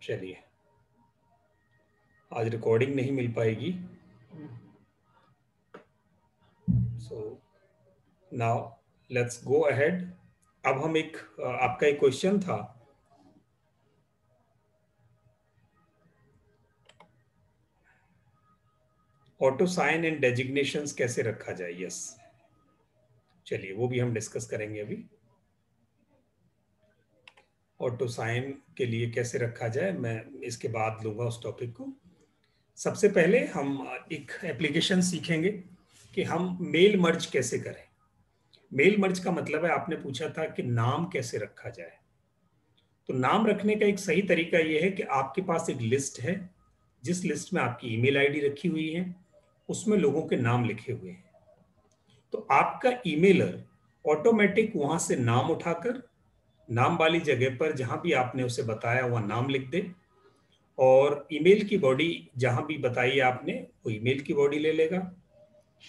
चलिए, आज रिकॉर्डिंग नहीं मिल पाएगी। So now let's go ahead. अब हम आपका एक क्वेश्चन था, ऑटो साइन एंड डेजिग्नेशंस कैसे रखा जाए। यस, चलिए वो भी हम डिस्कस करेंगे अभी। ऑटो साइन के लिए कैसे रखा जाए, मैं इसके बाद लूँगा उस टॉपिक को। सबसे पहले हम एक एप्लीकेशन सीखेंगे कि हम मेल मर्ज कैसे करें। मेल मर्ज का मतलब है, आपने पूछा था कि नाम कैसे रखा जाए। तो नाम रखने का एक सही तरीका यह है कि आपके पास एक लिस्ट है, जिस लिस्ट में आपकी ईमेल आईडी रखी हुई है, उसमें लोगों के नाम लिखे हुए हैं। तो आपका ईमेलर ऑटोमेटिक वहां से नाम उठाकर नाम वाली जगह पर जहां भी आपने उसे बताया वह नाम लिख दे, और ईमेल की बॉडी जहां भी बताई आपने वो ईमेल की बॉडी ले लेगा,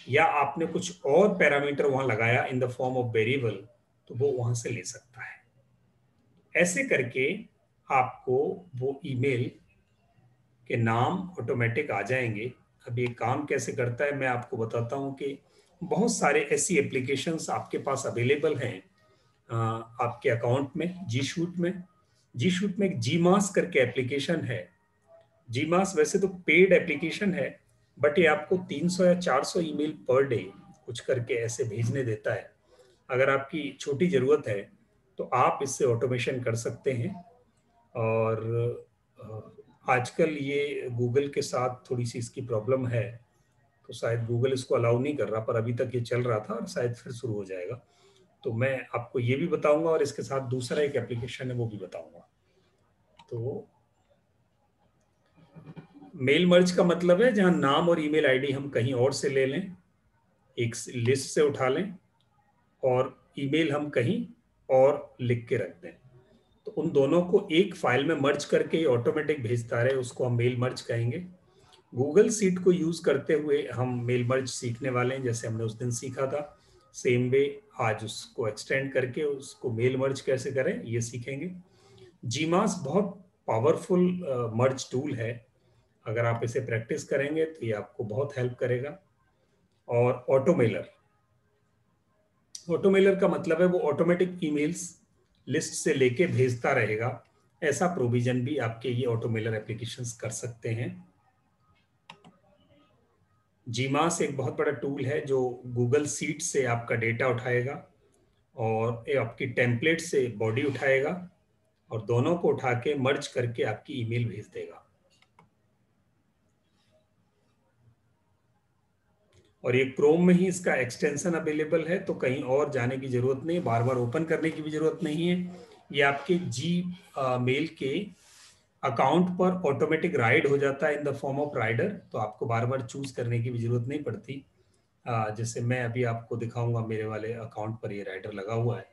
या आपने कुछ और पैरामीटर वहां लगाया इन द फॉर्म ऑफ वेरिएबल तो वो वहां से ले सकता है। ऐसे करके आपको वो ईमेल के नाम ऑटोमेटिक आ जाएंगे। अब ये काम कैसे करता है मैं आपको बताता हूँ कि बहुत सारे ऐसी एप्लीकेशंस आपके पास अवेलेबल हैं आपके अकाउंट में। जी शूट में एक जीमास करके एप्लीकेशन है। जीमास वैसे तो पेड एप्लीकेशन है, बट ये आपको 300 या 400 ईमेल पर डे कुछ करके ऐसे भेजने देता है। अगर आपकी छोटी ज़रूरत है तो आप इससे ऑटोमेशन कर सकते हैं। और आजकल ये गूगल के साथ थोड़ी सी इसकी प्रॉब्लम है, तो शायद गूगल इसको अलाउ नहीं कर रहा, पर अभी तक ये चल रहा था और शायद फिर शुरू हो जाएगा। तो मैं आपको ये भी बताऊंगा और इसके साथ दूसरा एक एप्लीकेशन है वो भी बताऊंगा। तो मेल मर्ज का मतलब है जहां नाम और ईमेल आईडी हम कहीं और से ले लें, एक लिस्ट से उठा लें, और ईमेल हम कहीं और लिख के रख दें। तो उन दोनों को एक फाइल में मर्ज करके ऑटोमेटिक भेजता रहे, उसको हम मेल मर्ज कहेंगे। गूगल सीट को यूज करते हुए हम मेल मर्ज सीखने वाले हैं, जैसे हमने उस दिन सीखा था। सेम वे आज उसको एक्सटेंड करके उसको मेल मर्ज कैसे करें ये सीखेंगे। जीमास बहुत पावरफुल मर्ज टूल है। अगर आप इसे प्रैक्टिस करेंगे तो ये आपको बहुत हेल्प करेगा। और ऑटोमेलर का मतलब है वो ऑटोमेटिक ईमेल्स लिस्ट से लेके भेजता रहेगा। ऐसा प्रोविजन भी आपके ये ऑटोमेलर एप्लीकेशंस कर सकते हैं। जीमास एक बहुत बड़ा टूल है जो गूगल सीट से आपका डेटा उठाएगा और ये आपकी टेम्पलेट से बॉडी उठाएगा और दोनों को उठा के मर्ज करके आपकी ईमेल भेज देगा। और ये क्रोम में ही इसका एक्सटेंशन अवेलेबल है, तो कहीं और जाने की जरूरत नहीं, बार बार ओपन करने की भी जरूरत नहीं है। ये आपके जी मेल के अकाउंट पर ऑटोमेटिक राइड हो जाता है in the form of rider, तो आपको बार बार चूज करने की भी जरूरत नहीं पड़ती। जैसे मैं अभी आपको दिखाऊंगा, मेरे वाले अकाउंट पर ये राइडर लगा हुआ है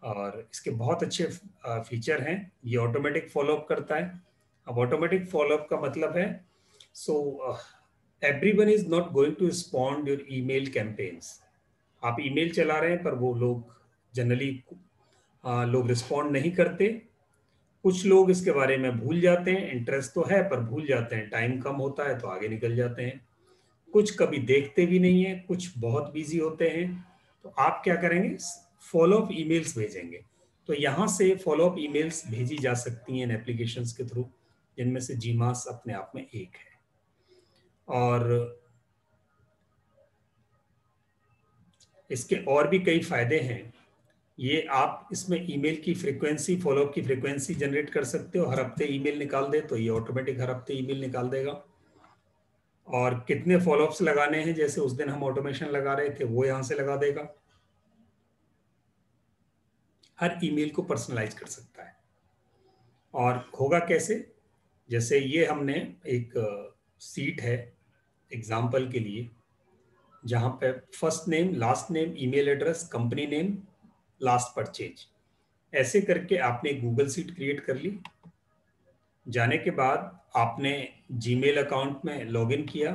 और इसके बहुत अच्छे फीचर हैं। ये ऑटोमेटिक फॉलोअप करता है। अब ऑटोमेटिक फॉलोअप का मतलब है, so everyone is not going to respond your email campaigns. आप ईमेल चला रहे हैं पर वो लोग जनरली लोग रिस्पॉन्ड नहीं करते। कुछ लोग इसके बारे में भूल जाते हैं, इंटरेस्ट तो है पर भूल जाते हैं, टाइम कम होता है तो आगे निकल जाते हैं। कुछ कभी देखते भी नहीं है, कुछ बहुत बिजी होते हैं। तो आप क्या करेंगे, फॉलोअप ईमेल्स भेजेंगे। तो यहाँ से फॉलोअप ईमेल्स भेजी जा सकती हैं इन एप्लीकेशंस के थ्रू, जिनमें से जीमास अपने आप में एक है। और इसके और भी कई फायदे हैं। ये आप इसमें ईमेल की फ्रीक्वेंसी, फॉलोअप की फ्रीक्वेंसी जनरेट कर सकते हो। हर हफ्ते ईमेल निकाल दे तो ये ऑटोमेटिक हर हफ्ते ईमेल निकाल देगा। और कितने फॉलोअप्स लगाने हैं, जैसे उस दिन हम ऑटोमेशन लगा रहे थे, वो यहाँ से लगा देगा। हर ईमेल को पर्सनलाइज कर सकता है। और होगा कैसे, जैसे ये हमने एक सीट है एग्जाम्पल के लिए, जहाँ पे first name, last name, email address, company name, last purchase, ऐसे करके आपने गूगल सीट क्रिएट कर ली। जाने के बाद आपने जीमेल अकाउंट में लॉगिन किया,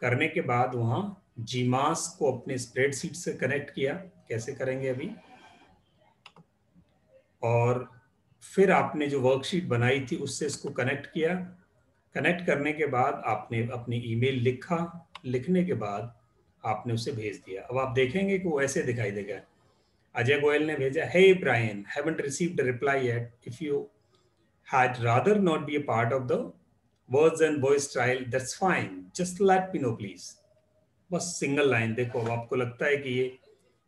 करने के बाद वहाँ जीमास को अपने स्प्रेडशीट से कनेक्ट किया। कैसे करेंगे अभी, और फिर आपने जो वर्कशीट बनाई थी उससे इसको कनेक्ट किया। कनेक्ट करने के बाद आपने अपनी ईमेल लिखा, लिखने के बाद आपने उसे भेज दिया। अब आप देखेंगे कि वो ऐसे दिखाई देगा, अजय गोयल ने भेजा, hey Brian, haven't received a reply yet, if you had rather not be a part of the words and voice trial, that's fine, just let me know please। बस सिंगल लाइन। देखो, अब आपको लगता है कि ये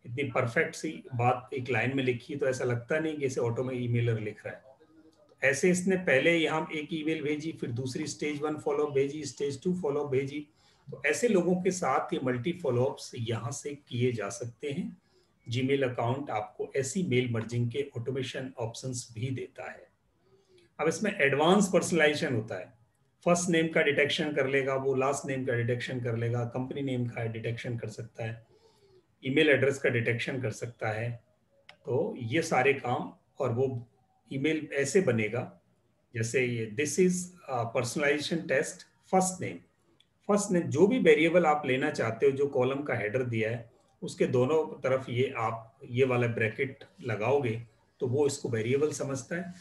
इतनी परफेक्ट सी बात एक लाइन में लिखी, तो ऐसा लगता नहीं कि इसे ऑटो में ईमेलर लिख रहा है। ऐसे इसने पहले यहाँ एक ईमेल भेजी, फिर दूसरी स्टेज 1 फॉलोअप भेजी, स्टेज 2 फॉलोअप भेजी। तो ऐसे लोगों के साथ ये मल्टी फॉलोअप्स यहाँ से किए जा सकते हैं। जीमेल अकाउंट आपको ऐसी मेल मर्जिंग के ऑटोमेशन ऑप्शंस भी देता है। अब इसमें एडवांस पर्सनलाइजेशन होता है। फर्स्ट नेम का डिटेक्शन कर लेगा वो, लास्ट नेम का डिटेक्शन कर लेगा, कंपनी नेम का डिटेक्शन कर सकता है, ईमेल एड्रेस का डिटेक्शन कर सकता है। तो ये सारे काम, और वो ईमेल ऐसे बनेगा जैसे ये, this is personalization test first name. First name, जो भी वेरिएबल आप लेना चाहते हो, जो कॉलम का हेडर दिया है उसके दोनों तरफ ये आप ये वाला ब्रैकेट लगाओगे तो वो इसको वेरिएबल समझता है,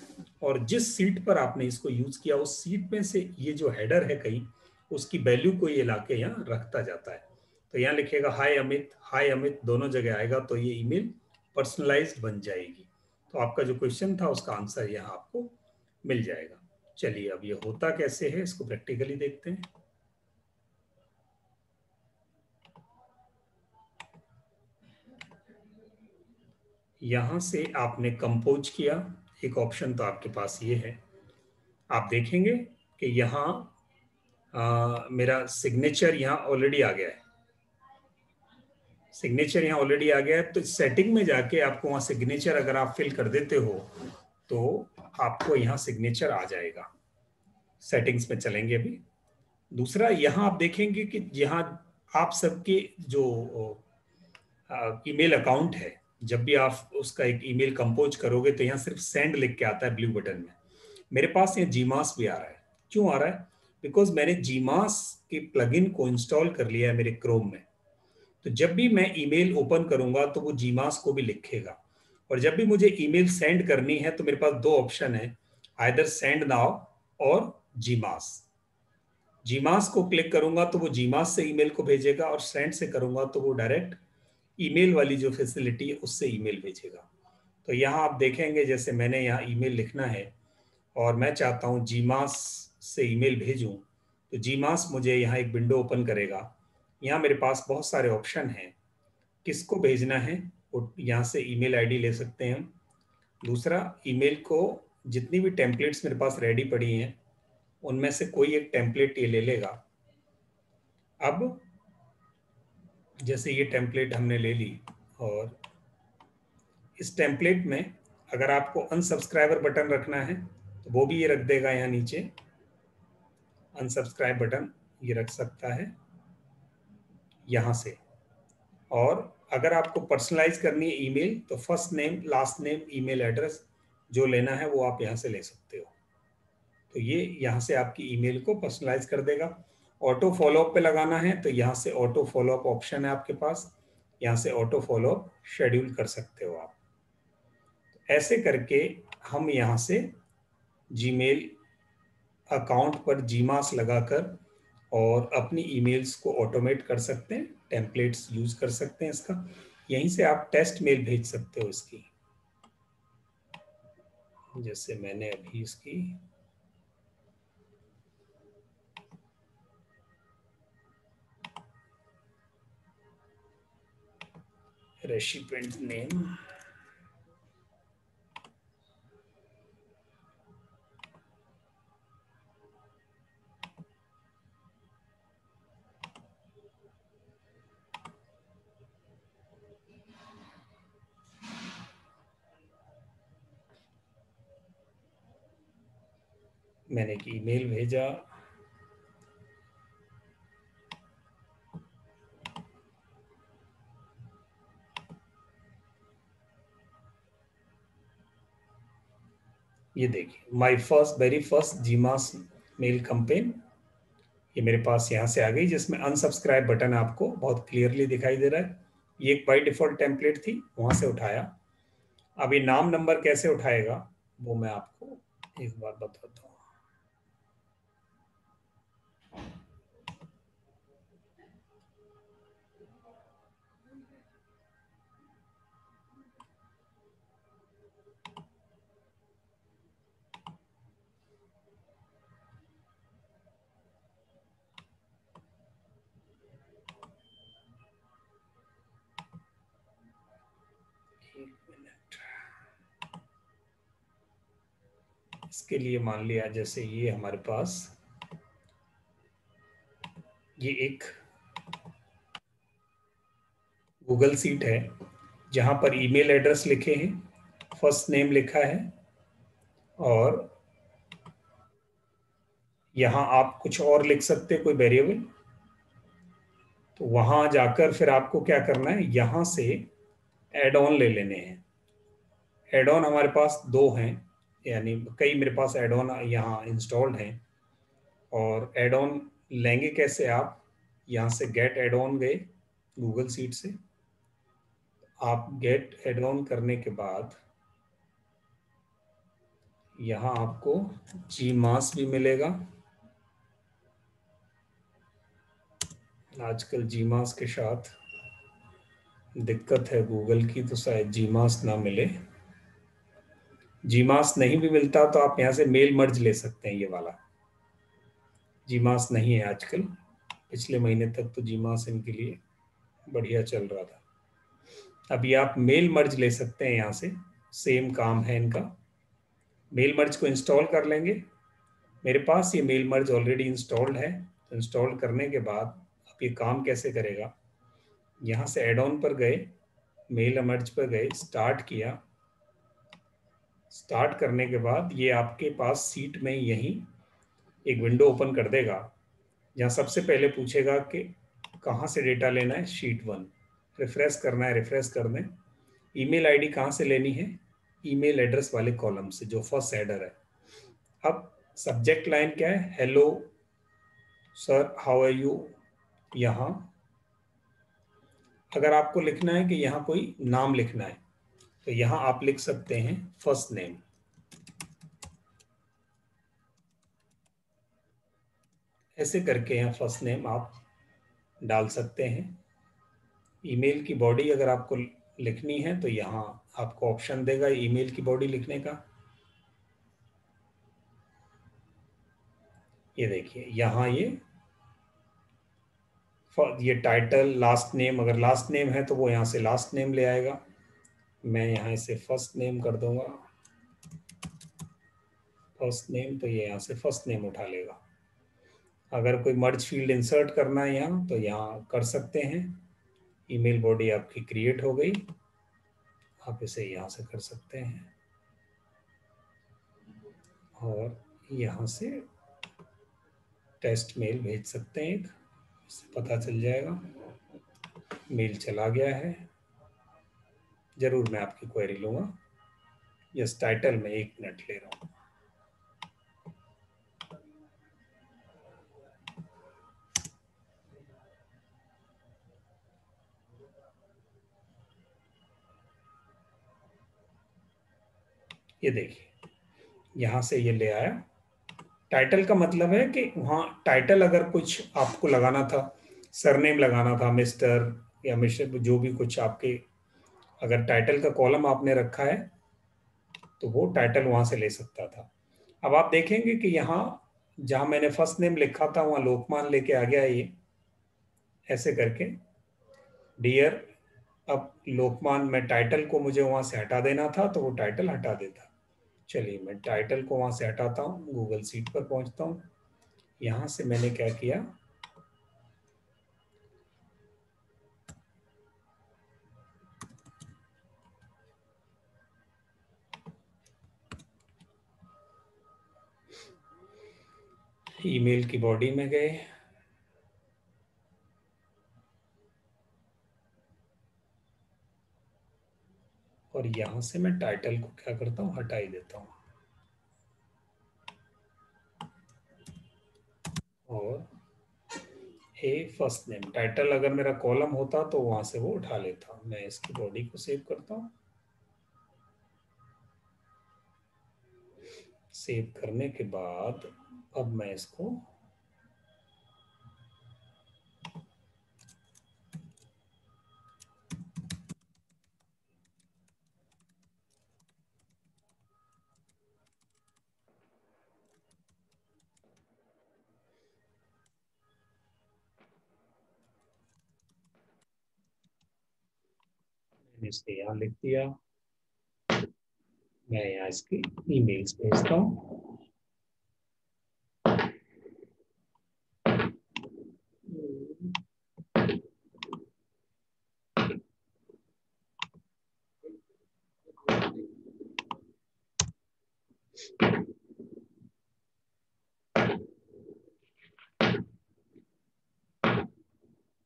और जिस सीट पर आपने इसको यूज किया उस सीट में से ये जो हेडर है कहीं, उसकी वैल्यू को ये लाके यहाँ रखता जाता है। तो यहाँ लिखेगा हाय अमित, हाय अमित दोनों जगह आएगा, तो ये ईमेल पर्सनलाइज्ड बन जाएगी। तो आपका जो क्वेश्चन था उसका आंसर यहाँ आपको मिल जाएगा। चलिए, अब ये होता कैसे है इसको प्रैक्टिकली देखते हैं। यहां से आपने कंपोज किया, एक ऑप्शन तो आपके पास ये है। आप देखेंगे कि यहाँ मेरा सिग्नेचर यहाँ ऑलरेडी आ गया है। सिग्नेचर यहाँ ऑलरेडी आ गया है, तो सेटिंग में जाके आपको वहाँ सिग्नेचर अगर आप फिल कर देते हो तो आपको यहाँ सिग्नेचर आ जाएगा। सेटिंग्स में चलेंगे अभी। दूसरा, यहाँ आप देखेंगे कि यहाँ आप सबके जो ईमेल अकाउंट है, जब भी आप उसका एक ईमेल कंपोज करोगे तो यहाँ सिर्फ सेंड लिख के आता है ब्लू बटन में। मेरे पास यहाँ जीमास भी आ रहा है। क्यों आ रहा है? बिकॉज मैंने जीमास के प्लगइन को इंस्टॉल कर लिया है मेरे क्रोम में। तो जब भी मैं ईमेल ओपन करूंगा तो वो जीमास को भी लिखेगा, और जब भी मुझे ईमेल सेंड करनी है तो मेरे पास दो ऑप्शन है, आइदर सेंड नाउ और जीमास। जीमास को क्लिक करूंगा तो वो जीमास से ईमेल को भेजेगा, और सेंड से करूंगा तो वो डायरेक्ट ईमेल वाली जो फैसिलिटी है उससे ईमेल भेजेगा। तो यहाँ आप देखेंगे, जैसे मैंने यहाँ ईमेल लिखना है और मैं चाहता हूँ जीमास से ईमेल भेजूं, तो जीमास मुझे यहाँ एक विंडो ओपन करेगा। यहाँ मेरे पास बहुत सारे ऑप्शन हैं, किसको भेजना है वो यहाँ से ईमेल आईडी ले सकते हैं। दूसरा, ईमेल को जितनी भी टेम्पलेट्स मेरे पास रेडी पड़ी हैं उनमें से कोई एक टेम्पलेट ये ले लेगा। अब जैसे ये टेम्पलेट हमने ले ली, और इस टेम्पलेट में अगर आपको अनसब्सक्राइबर बटन रखना है तो वो भी ये रख देगा। यहाँ नीचे अनसब्सक्राइब बटन ये रख सकता है यहाँ से। और अगर आपको पर्सनलाइज करनी है ईमेल तो first name, last name, email address जो लेना है वो आप यहाँ से ले सकते हो। तो ये यहाँ से आपकी ईमेल को पर्सनलाइज कर देगा। ऑटो फॉलोअप पे लगाना है तो यहाँ से ऑटो फॉलोअप ऑप्शन है आपके पास, यहाँ से ऑटो फॉलोअप शेड्यूल कर सकते हो आप। ऐसे करके हम यहाँ से जीमेल अकाउंट पर जीमास लगाकर और अपनी ईमेल्स को ऑटोमेट कर सकते हैं, टेम्पलेट्स यूज कर सकते हैं इसका। यहीं से आप टेस्ट मेल भेज सकते हो इसकी, जैसे मैंने अभी इसकी रेसिपिएंट नेम, मैंने एक ईमेल भेजा। ये देखिए, my first very first GMass mail campaign ये मेरे पास यहाँ से आ गई, जिसमें अनसब्सक्राइब बटन आपको बहुत क्लियरली दिखाई दे रहा है। ये एक बाई डिफॉल्ट टेम्पलेट थी, वहां से उठाया। अब ये नाम नंबर कैसे उठाएगा वो मैं आपको एक बार बताता हूँ। एक मिनट। इसके लिए मान लिया जैसे ये हमारे पास ये एक गूगल सीट है जहां पर ईमेल एड्रेस लिखे हैं, फर्स्ट नेम लिखा है, और यहां आप कुछ और लिख सकते हैं, कोई वेरिएबल। तो वहां जाकर फिर आपको क्या करना है, यहां से एड ऑन ले लेने हैं। एड ऑन हमारे पास दो हैं, यानी कई मेरे पास एड ऑन यहाँ इंस्टॉल्ड हैं। और एड ऑन लेंगे कैसे आप, यहाँ से गेट एड ऑन गए गूगल सीट से। आप गेट एड ऑन करने के बाद यहाँ आपको जीमास भी मिलेगा। आजकल जीमास के साथ दिक्कत है गूगल की, तो शायद जीमास ना मिले। जीमास नहीं भी मिलता तो आप यहाँ से मेल मर्ज ले सकते हैं, ये वाला। जीमास नहीं है आजकल, पिछले महीने तक तो जीमास इनके लिए बढ़िया चल रहा था। अभी आप मेल मर्ज ले सकते हैं यहाँ से, सेम काम है इनका। मेल मर्ज को इंस्टॉल कर लेंगे। मेरे पास ये मेल मर्ज ऑलरेडी इंस्टॉल्ड है। तो इंस्टॉल करने के बाद आप ये काम कैसे करेगा, यहाँ से एड ऑन पर गए, मेल मर्ज पर गए, स्टार्ट किया। स्टार्ट करने के बाद ये आपके पास सीट में यहीं एक विंडो ओपन कर देगा, जहाँ सबसे पहले पूछेगा कि कहाँ से डेटा लेना है, शीट 1। रिफ्रेश करना है, रिफ्रेश कर दें। ईमेल आईडी कहाँ से लेनी है, ईमेल एड्रेस वाले कॉलम से जो फर्स्ट हेडर है। अब सब्जेक्ट लाइन क्या है, hello sir how are you. यहाँ अगर आपको लिखना है कि यहाँ कोई नाम लिखना है, तो यहाँ आप लिख सकते हैं फर्स्ट नेम। ऐसे करके यहाँ फर्स्ट नेम आप डाल सकते हैं। ईमेल की बॉडी अगर आपको लिखनी है तो यहाँ आपको ऑप्शन देगा ईमेल की बॉडी लिखने का। ये देखिए यहाँ ये टाइटल, लास्ट नेम, अगर लास्ट नेम है तो वो यहाँ से लास्ट नेम ले आएगा। मैं यहाँ इसे फर्स्ट नेम कर दूंगा, फर्स्ट नेम, तो ये यहाँ से फर्स्ट नेम उठा लेगा। अगर कोई मर्ज फील्ड इंसर्ट करना है यहाँ तो यहाँ कर सकते हैं। ईमेल बॉडी आपकी क्रिएट हो गई, आप इसे यहाँ से कर सकते हैं और यहाँ से टेस्ट मेल भेज सकते हैं, इससे पता चल जाएगा मेल चला गया है। जरूर मैं आपकी क्वेरी लूँगा। यस, टाइटल में 1 मिनट ले रहा हूँ। ये देखिए यहाँ से ये ले आया। टाइटल का मतलब है कि वहाँ टाइटल अगर कुछ आपको लगाना था, सरनेम लगाना था, मिस्टर या मिस्टर, जो भी कुछ आपके, अगर टाइटल का कॉलम आपने रखा है तो वो टाइटल वहाँ से ले सकता था। अब आप देखेंगे कि यहाँ जहाँ मैंने फर्स्ट नेम लिखा था वहाँ लोकमान लेके आ गया ये, ऐसे करके डियर। अब लोकमान में टाइटल को मुझे वहाँ से हटा देना था तो वो टाइटल हटा देता। चलिए मैं टाइटल को वहाँ से हटाता हूँ, गूगल सीट पर पहुँचता हूँ। यहाँ से मैंने क्या किया, ईमेल की बॉडी में गए, और यहाँ से मैं टाइटल को क्या करता हूँ, हटा ही देता हूँ। और ए फर्स्ट नेम, टाइटल अगर मेरा कॉलम होता तो वहाँ से वो उठा लेता। मैं इसकी बॉडी को सेव करता हूँ। सेव करने के बाद अब मैं इसको इसके यहाँ लिख दिया, मैं यहाँ इसकी ईमेल्स भेजता हूँ।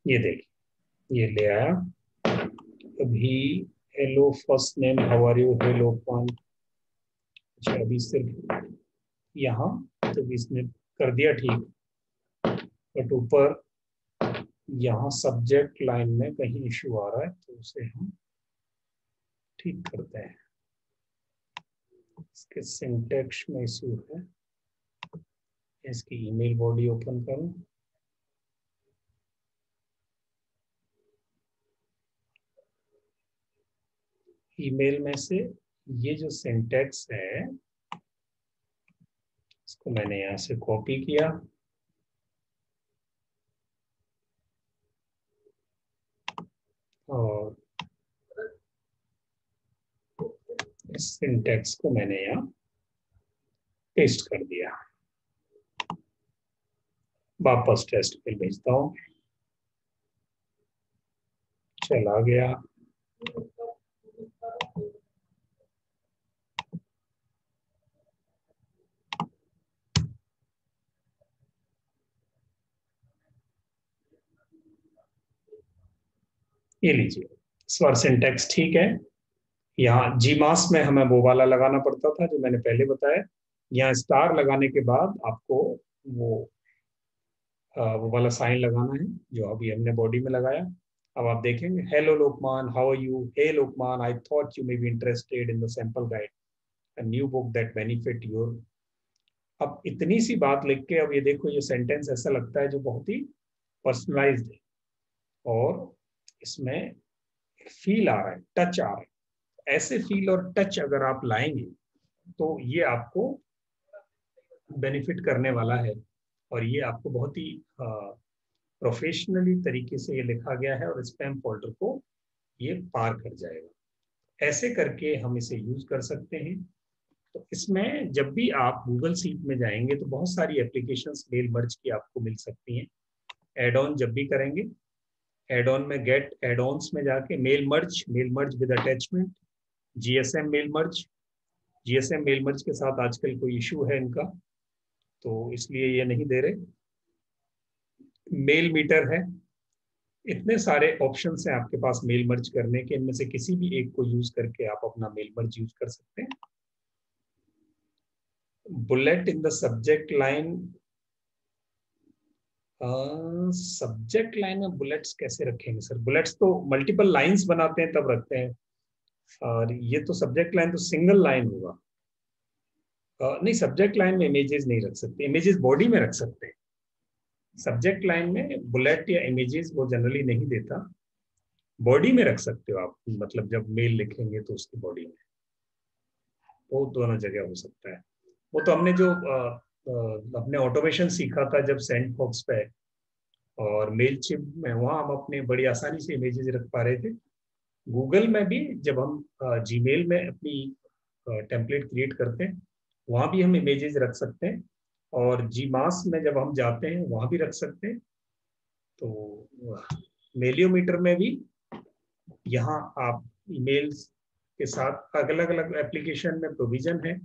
ये देखिए ये ले आया अभी। Hello first name how are you, hello कौन। अच्छा अभी सिर्फ यहाँ तो इसने कर दिया ठीक, बट ऊपर यहाँ सब्जेक्ट लाइन में कहीं इशू आ रहा है तो उसे हम ठीक करते हैं। इसके सिंटैक्स में इशू है। इसकी ईमेल बॉडी ओपन करूं, ईमेल में से ये जो सिंटैक्स है इसको मैंने यहाँ से कॉपी किया और इस सिंटैक्स को मैंने यहाँ पेस्ट कर दिया। वापस टेस्ट पे भेजता हूँ, चला गया। ये लीजिए स्वर सिंटैक्स ठीक है। यहाँ जीमास में हमें वो वाला लगाना पड़ता था जो मैंने पहले बताया। यहाँ स्टार लगाने के बाद आपको वो वो वाला साइन लगाना है जो अभी हमने बॉडी में लगाया। अब आप देखेंगे hello Lokman how are you, hey Lokman I thought you may be interested in the sample guide, a new book that benefit your. अब इतनी सी बात लिख के अब ये देखो ये सेंटेंस ऐसा लगता है जो बहुत ही पर्सनलाइज्ड है और इसमें फील आ रहा है, टच आ रहा है। ऐसे फील और टच अगर आप लाएंगे तो ये आपको बेनिफिट करने वाला है और ये आपको बहुत ही प्रोफेशनली तरीके से ये लिखा गया है और स्पैम फोल्डर को ये पार कर जाएगा। ऐसे करके हम इसे यूज कर सकते हैं। तो इसमें जब भी आप गूगल सीट में जाएंगे तो बहुत सारी एप्लीकेशंस मेल मर्ज की आपको मिल सकती हैं। एड ऑन जब भी करेंगे, एड ऑन में गेट एड ऑन्स में जाके mail merge with attachment, GSM mail merge. GSM mail merge के साथ आजकल कोई इशू है इनका तो इसलिए ये नहीं दे रहे। मेल मीटर है। इतने सारे ऑप्शंस हैं आपके पास मेल मर्ज करने के, इनमें से किसी भी एक को यूज करके आप अपना मेल मर्ज यूज कर सकते हैं। Bullet in the subject line, subject line में बुलेट्स कैसे रखेंगे सर? बुलेट्स तो मल्टीपल लाइंस बनाते हैं तब रखते हैं और ये तो सब्जेक्ट लाइन तो सिंगल लाइन होगा। नहीं सब्जेक्ट लाइन में इमेजेस नहीं रख सकते, इमेजेस बॉडी में रख सकते हैं। सब्जेक्ट लाइन में बुलेट या इमेजेस वो जनरली नहीं देता, बॉडी में रख सकते हो आप, मतलब जब मेल लिखेंगे तो उसकी बॉडी में, वो दोनों जगह हो सकता है। वो तो हमने जो अपने ऑटोमेशन सीखा था जब सेंट फॉक्स पे और मेल चिप में, वहाँ हम अपने बड़ी आसानी से इमेजेस रख पा रहे थे। गूगल में भी जब हम जीमेल में अपनी टेम्पलेट क्रिएट करते हैं वहाँ भी हम इमेजेस रख सकते हैं और जीमास में जब हम जाते हैं वहाँ भी रख सकते हैं। तो मेलियोमीटर में भी यहाँ आप ईमेल्स के साथ अलग अलग एप्लीकेशन में प्रोविजन है।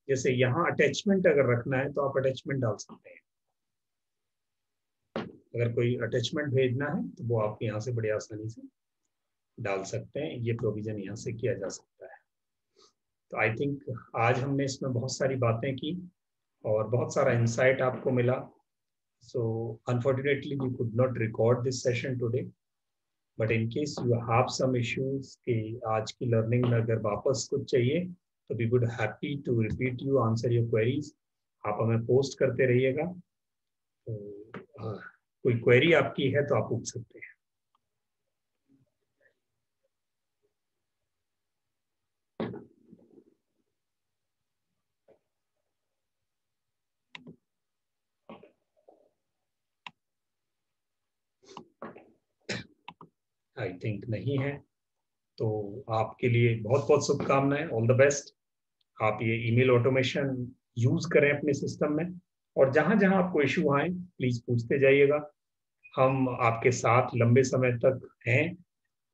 जैसे यहाँ अटैचमेंट अगर रखना है तो आप अटैचमेंट डाल सकते हैं। अगर कोई अटैचमेंट भेजना है तो वो आप यहाँ से बड़ी आसानी से डाल सकते हैं। ये प्रोविजन यहाँ से किया जा सकता है। तो आई थिंक आज हमने इसमें बहुत सारी बातें की और बहुत सारा इंसाइट आपको मिला। So unfortunately we could not record this session today, but in case you have some issues कि आज की लर्निंग में अगर वापस कुछ चाहिए तो we would happy to repeat you, answer your queries. आप हमें पोस्ट करते रहिएगा। तो कोई क्वेरी आपकी है तो आप पूछ सकते हैं। आई थिंक नहीं है, तो आपके लिए बहुत बहुत शुभकामनाएं, ऑल द बेस्ट। आप ये ईमेल ऑटोमेशन यूज करें अपने सिस्टम में, और जहां जहां आपको इशू आए प्लीज पूछते जाइएगा। हम आपके साथ लंबे समय तक हैं।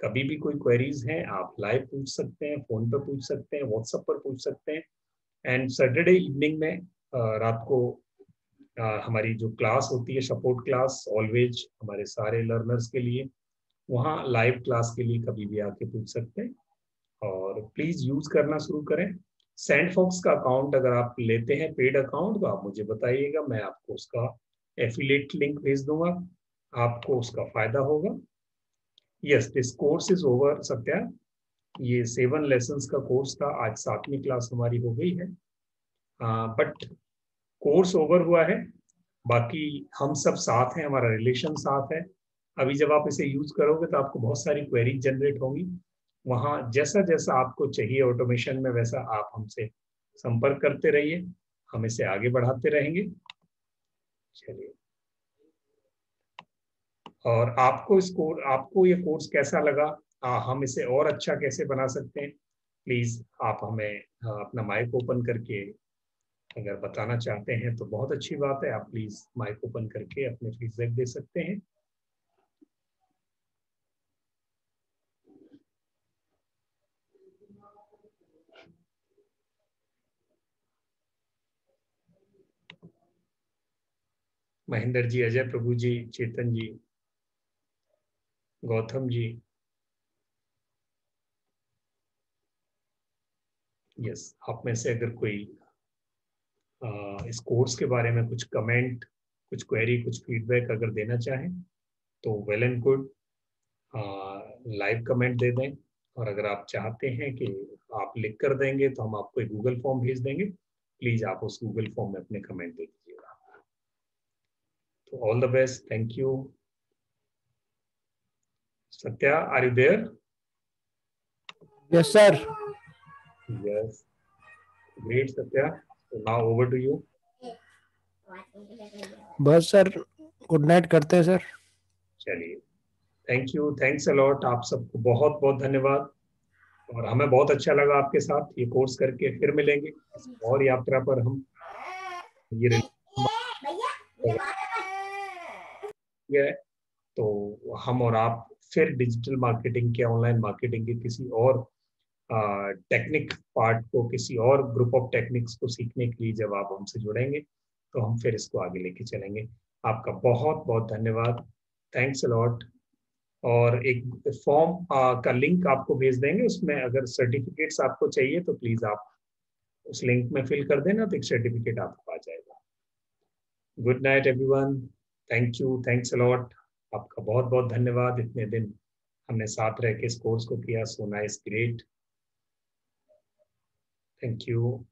कभी भी कोई क्वेरीज हैं आप लाइव पूछ सकते हैं, फोन पर पूछ सकते हैं, व्हाट्सएप पर पूछ सकते हैं। एंड सैटरडे इवनिंग में रात को हमारी जो क्लास होती है, सपोर्ट क्लास, ऑलवेज हमारे सारे लर्नर्स के लिए, वहाँ लाइव क्लास के लिए कभी भी आके पूछ सकते हैं। और प्लीज यूज करना शुरू करें। सैंडफॉक्स का अकाउंट अगर आप लेते हैं, पेड अकाउंट, तो आप मुझे बताइएगा, मैं आपको उसका एफिलिएट लिंक भेज दूंगा, आपको उसका फायदा होगा। Yes, this course is over Satya. ये 7 लेसन्स का कोर्स था, आज 7वीं क्लास हमारी हो गई है, बट कोर्स ओवर हुआ है। बाकी हम सब साथ हैं, हमारा रिलेशन साथ है। अभी जब आप इसे यूज करोगे तो आपको बहुत सारी क्वेरी जनरेट होंगी। वहाँ जैसा जैसा आपको चाहिए ऑटोमेशन में, वैसा आप हमसे संपर्क करते रहिए, हम इसे आगे बढ़ाते रहेंगे। चलिए, और आपको ये कोर्स कैसा लगा, हम इसे और अच्छा कैसे बना सकते हैं, प्लीज आप हमें अपना माइक ओपन करके अगर बताना चाहते हैं तो बहुत अच्छी बात है। आप प्लीज माइक ओपन करके अपने फीडबैक दे सकते हैं। महेंद्र जी, अजय प्रभु जी, चेतन जी, गौतम जी, यस, आप में से अगर कोई इस कोर्स के बारे में कुछ कमेंट, कुछ क्वेरी, कुछ फीडबैक अगर देना चाहें तो well and good, live comment दे दें। और अगर आप चाहते हैं कि आप लिख कर देंगे तो हम आपको एक गूगल फॉर्म भेज देंगे, प्लीज आप उस गूगल फॉर्म में अपने कमेंट दे दीजिएगा। तो all the best, thank you. Satya, are you there? Yes, sir. Yes, great, Satya. So now over to you. बस सर, गुड नाइट करते हैं सर। चलिए, thank you, thanks a lot, आप सबको बहुत बहुत धन्यवाद। और हमें बहुत अच्छा लगा आपके साथ ये कोर्स करके। फिर मिलेंगे और यात्रा पर हम ये है, तो हम और आप फिर डिजिटल मार्केटिंग के, ऑनलाइन मार्केटिंग के किसी और टेक्निक पार्ट को, किसी और ग्रुप ऑफ टेक्निक्स को सीखने के लिए जब आप हमसे जुड़ेंगे तो हम फिर इसको आगे लेके चलेंगे। आपका बहुत बहुत धन्यवाद, थैंक्स अ लॉट। और एक फॉर्म का लिंक आपको भेज देंगे, उसमें अगर सर्टिफिकेट्स आपको चाहिए तो प्लीज आप उस लिंक में फिल कर देना, तो एक सर्टिफिकेट आपको आ जाएगा। Good night everyone, thank you, thanks a lot. आपका बहुत बहुत धन्यवाद, इतने दिन हमने साथ रह के इस कोर्स को किया। So nice, great, thank you.